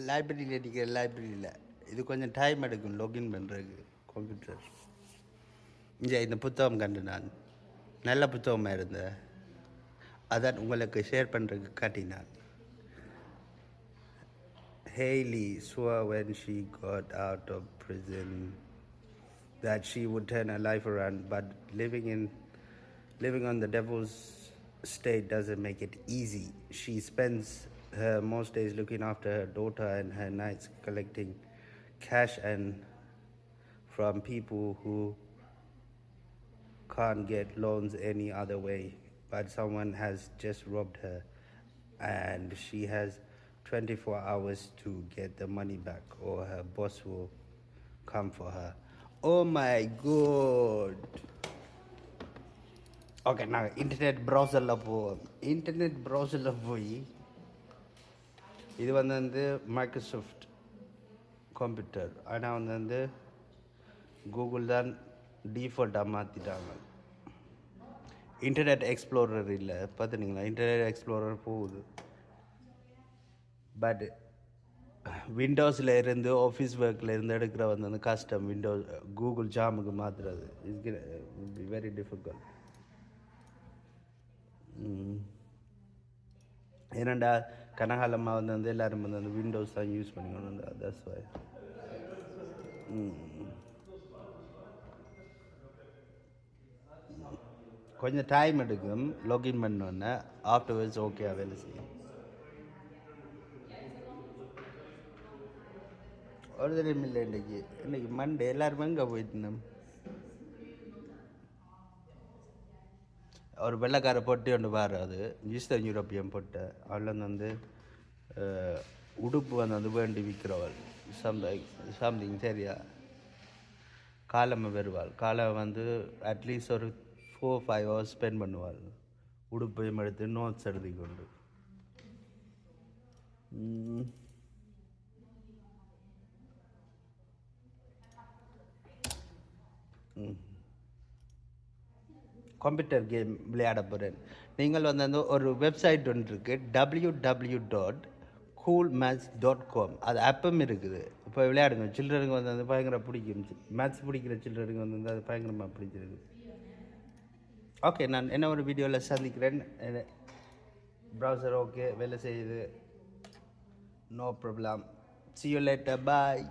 லைப்ரரியில் இருக்கிற லைப்ரரியில் இது கொஞ்சம் டைம் எடுக்கும் லாகின் பண்ணுறதுக்கு கம்ப்யூட்டர். இங்கே இந்த புத்தகம் கண்டு நான் நல்ல புத்தகமாக இருந்தேன், அதான் உங்களுக்கு ஷேர் பண்ணுறதுக்கு காட்டினான். Haley swore when she got out of prison that she would turn her life around, but living on the devil's state doesn't make it easy. She spends her most days looking after her daughter and her nights collecting cash and from people who can't get loans any other way. But someone has just robbed her, and she has 24 hours to get the money back, or her boss will come for her. Oh my god. Okay, நாங்கள் internet ப்ரௌசரில் போய் இது வந்து Microsoft computer, ஆனால் வந்து Google தான் டிஃபால்ட்டாக மாற்றிட்டாங்க. இன்டர்நெட் எக்ஸ்ப்ளோரர் இல்லை, பார்த்துனீங்களா? இன்டர்நெட் எக்ஸ்ப்ளோரர் போகுது, பட் விண்டோஸில் இருந்து ஆஃபீஸ் ஒர்க்கில் இருந்து எடுக்கிற வந்து கஷ்டம். விண்டோஸ் கூகுள் ஜாமுக்கு மாற்றுறது இட்ஸ் வெரி டிஃபிகல்ட். ஏன்னாண்டா கனகாலமாக வந்து எல்லோரும் வந்து விண்டோஸ் தான் யூஸ் பண்ணிக்கணும். That's why. கொஞ்சம் டைம் எடுக்கும் லாகின் பண்ணோன்னே, ஆஃப்டர்வர்ட்ஸ் ஓகே வேலை செய்யும். ஒரு தடவை இல்லை, இன்றைக்கி மண்டே எல்லாருமே எங்கே போயிட்டுனோம். ஒரு வெள்ளைக்கார பொட்டி ஒன்று பாரு, அது ஈஸ்டர்ன் யூரோப்பியன் பொட்டை. அதில் வந்து உடுப்பு வந்து வேண்டி விற்கிறவள் சம்திங் சரியா. காலமாக வருவாள், காலம் வந்து அட்லீஸ்ட் ஒரு 4-5 hours ஸ்பெண்ட் பண்ணுவாள் உடுப்பையும் எடுத்து நோட்ஸ் எழுதி கொண்டு. கம்ப்யூட்டர் கேம் விளையாட போகிறேன். நீங்கள் வந்து ஒரு வெப்சைட் ஒன்று இருக்குது, www.coolmaths.com. அது ஆப்பும் இருக்குது. இப்போ விளையாடுங்க, சில்ட்ரனுக்கு வந்து பயங்கர பிடிக்கும். மேத்ஸ் பிடிக்கிற சில்ட்ரனுக்கு வந்து அது பயங்கரமாக பிடிச்சிருக்கு. ஓகே, நான் என்ன ஒரு வீடியோவில் சந்திக்கிறேன். ப்ரௌசர் ஓகே வேலை செய்யுது, no problem. See you later, bye.